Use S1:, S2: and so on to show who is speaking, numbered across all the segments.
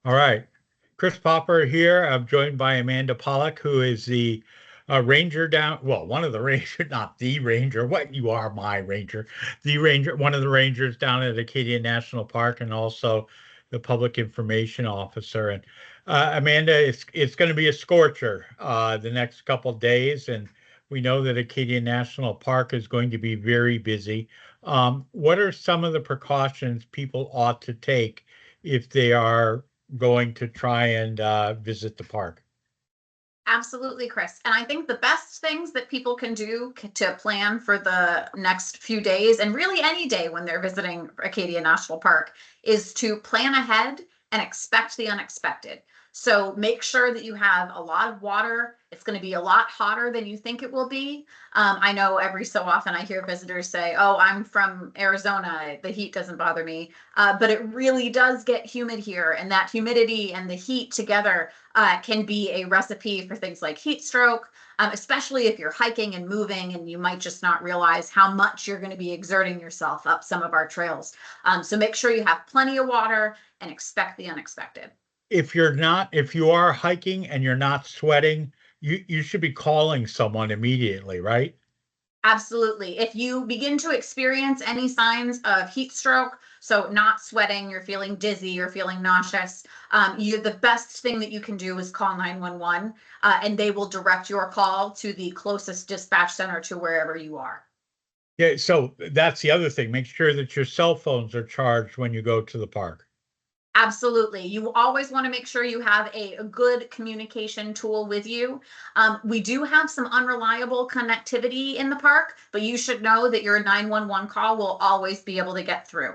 S1: All right. Chris Popper here. I'm joined by Amanda Pollock, who is the ranger one of the ranger, not the ranger. What you are, my ranger, the ranger, one of the rangers down at Acadia National Park, and also the public information officer. And Amanda, it's going to be a scorcher the next couple days, and we know that Acadia National Park is going to be very busy. What are some of the precautions people ought to take if they are going to try and visit the park?
S2: Absolutely, Chris. And I think the best things that people can do to plan for the next few days, and really any day when they're visiting Acadia National Park, is to plan ahead and expect the unexpected. So make sure that you have a lot of water. It's going to be a lot hotter than you think it will be. I know every so often I hear visitors say, "Oh, I'm from Arizona. The heat doesn't bother me." But it really does get humid here, and that humidity and the heat together can be a recipe for things like heat stroke, especially if you're hiking and moving and you might just not realize how much you're going to be exerting yourself up some of our trails. So make sure you have plenty of water and expect the unexpected.
S1: If you are hiking and you're not sweating, you should be calling someone immediately, right?
S2: Absolutely. If you begin to experience any signs of heat stroke, so not sweating, you're feeling dizzy, you're feeling nauseous, the best thing that you can do is call 911, and they will direct your call to the closest dispatch center to wherever you are.
S1: Yeah, so that's the other thing. Make sure that your cell phones are charged when you go to the park.
S2: Absolutely. You always want to make sure you have a good communication tool with you. We do have some unreliable connectivity in the park, but you should know that your 911 call will always be able to get through.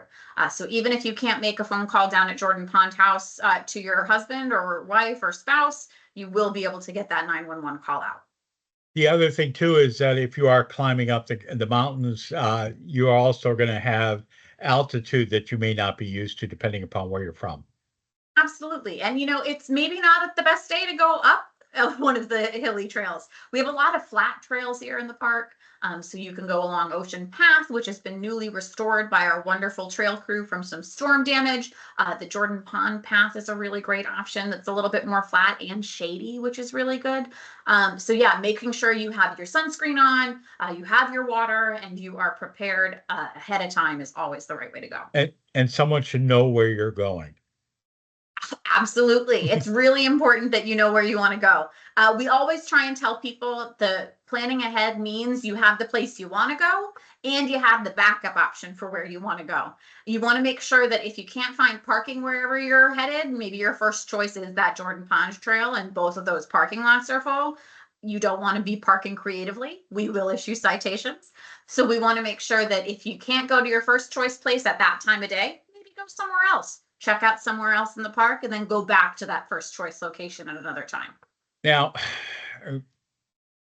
S2: So even if you can't make a phone call down at Jordan Pond House to your husband or wife or spouse, you will be able to get that 911 call out.
S1: The other thing too is that if you are climbing up the mountains, you are also going to have altitude that you may not be used to, depending upon where you're from.
S2: Absolutely. And it's maybe not the best day to go up one of the hilly trails. We have a lot of flat trails here in the park. So you can go along Ocean Path, which has been newly restored by our wonderful trail crew from some storm damage. The Jordan Pond Path is a really great option that's a little bit more flat and shady, which is really good. So yeah, making sure you have your sunscreen on, you have your water, and you are prepared ahead of time is always the right way to go.
S1: And someone should know where you're going.
S2: Absolutely. It's really important that you know where you want to go. We always try and tell people the planning ahead means you have the place you want to go and you have the backup option for where you want to go. You want to make sure that if you can't find parking wherever you're headed, maybe your first choice is that Jordan Pond Trail and both of those parking lots are full. You don't want to be parking creatively. We will issue citations. So we want to make sure that if you can't go to your first choice place at that time of day, maybe go somewhere else, check out somewhere else in the park, and then go back to that first choice location at another time.
S1: Now,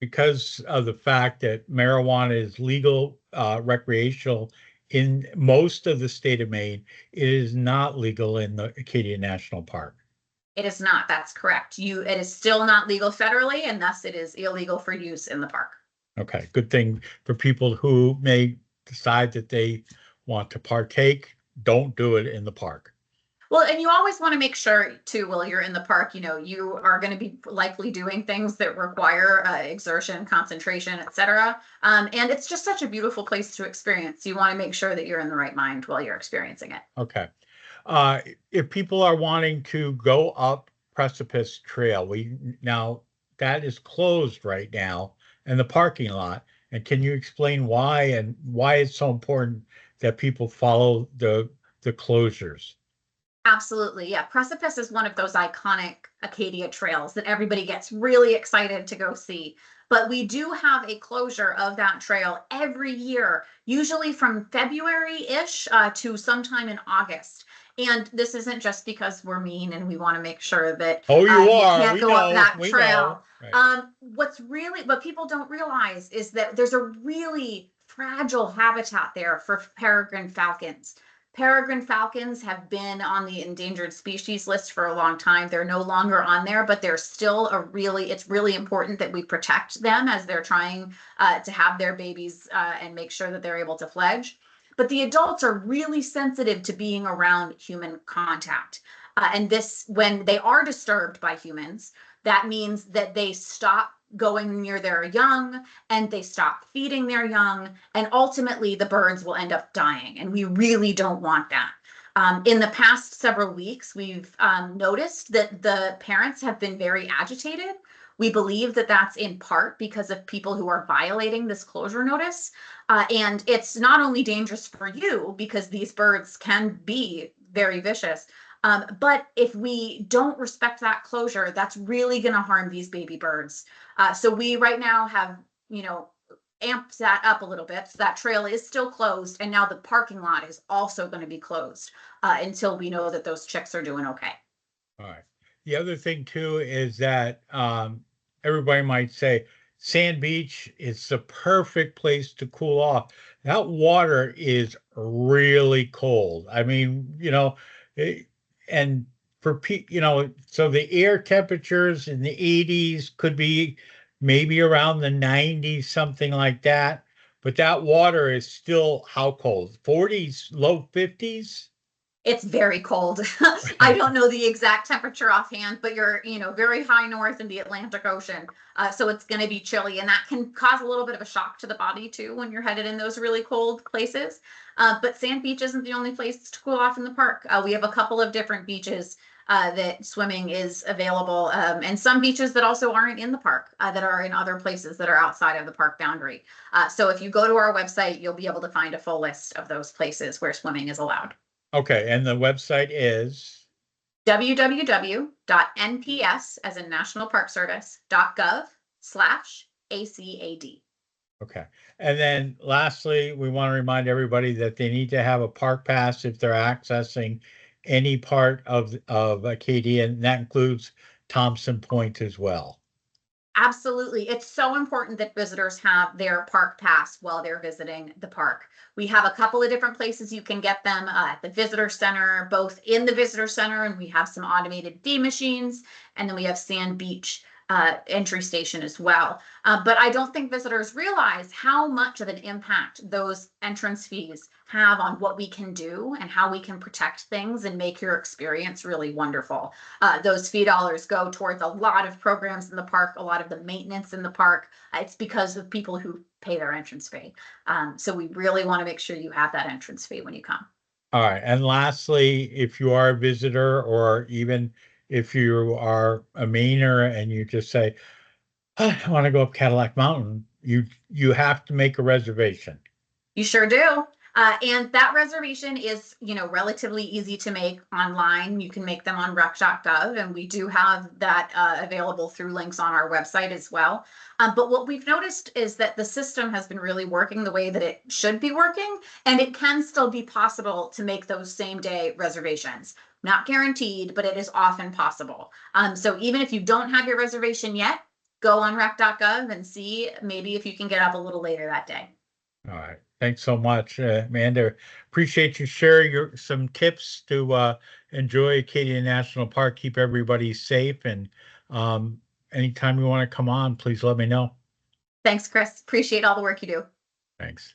S1: because of the fact that marijuana is legal recreational in most of the state of Maine, it is not legal in the Acadia National Park.
S2: It is not. That's correct. It is still not legal federally, and thus it is illegal for use in the park.
S1: Okay, good thing for people who may decide that they want to partake, don't do it in the park.
S2: Well, and you always want to make sure too, while you're in the park, you are going to be likely doing things that require exertion, concentration, etc. And it's just such a beautiful place to experience. You want to make sure that you're in the right mind while you're experiencing it.
S1: Okay. If people are wanting to go up Precipice Trail, we now that is closed right now in the parking lot. And can you explain why and why it's so important that people follow the closures?
S2: Absolutely. Yeah. Precipice is one of those iconic Acadia trails that everybody gets really excited to go see. But we do have a closure of that trail every year, usually from February-ish to sometime in August. And this isn't just because we're mean and we want to make sure that
S1: Oh, you
S2: you
S1: are.
S2: can't
S1: We
S2: go up
S1: know.
S2: that
S1: We know.
S2: trail.
S1: Right.
S2: What people don't realize is that there's a really fragile habitat there for peregrine falcons. Peregrine falcons have been on the endangered species list for a long time. They're no longer on there, but they're still it's really important that we protect them as they're trying to have their babies and make sure that they're able to fledge. But the adults are really sensitive to being around human contact. And this, when they are disturbed by humans, that means that they stop going near their young and they stop feeding their young. And ultimately, the birds will end up dying. And we really don't want that. In the past several weeks, we've noticed that the parents have been very agitated. We believe that that's in part because of people who are violating this closure notice. And it's not only dangerous for you because these birds can be very vicious, but if we don't respect that closure, that's really going to harm these baby birds. So we right now have, amped that up a little bit. So that trail is still closed. And now the parking lot is also going to be closed until we know that those chicks are doing okay.
S1: All right. The other thing too is that everybody might say Sand Beach is the perfect place to cool off. That water is really cold. I mean, and for so the air temperatures in the 80s could be maybe around the 90s, something like that. But that water is still how cold? 40s, low 50s?
S2: It's very cold. I don't know the exact temperature offhand, but you're, very high north in the Atlantic Ocean. So it's going to be chilly, and that can cause a little bit of a shock to the body too when you're headed in those really cold places. But Sand Beach isn't the only place to cool off in the park. We have a couple of different beaches that swimming is available, and some beaches that also aren't in the park, that are in other places that are outside of the park boundary. So if you go to our website, you'll be able to find a full list of those places where swimming is allowed.
S1: Okay, and the website is
S2: www.nps, as in National Park Service.gov/ACAD.
S1: okay. And then lastly, we want to remind everybody that they need to have a park pass if they're accessing any part of Acadia, and that includes Thompson Point as well.
S2: Absolutely. It's so important that visitors have their park pass while they're visiting the park. We have a couple of different places you can get them at the visitor center, both in the visitor center, and we have some automated fee machines, and then we have Sand Beach entry station as well. But I don't think visitors realize how much of an impact those entrance fees have on what we can do and how we can protect things and make your experience really wonderful. Those fee dollars go towards a lot of programs in the park, a lot of the maintenance in the park. It's because of people who pay their entrance fee. So we really want to make sure you have that entrance fee when you come.
S1: All right. And lastly, if you are a visitor or even if you are a Mainer and you just say, "Oh, I want to go up Cadillac Mountain," you have to make a reservation.
S2: You sure do. And that reservation is, relatively easy to make online. You can make them on rec.gov, and we do have that available through links on our website as well. But what we've noticed is that the system has been really working the way that it should be working, and it can still be possible to make those same day reservations. Not guaranteed, but it is often possible. So even if you don't have your reservation yet, go on rec.gov and see maybe if you can get up a little later that day.
S1: All right. Thanks so much, Amanda. Appreciate you sharing some tips to enjoy Acadia National Park. Keep everybody safe. And anytime you want to come on, please let me know.
S2: Thanks, Chris. Appreciate all the work you do.
S1: Thanks.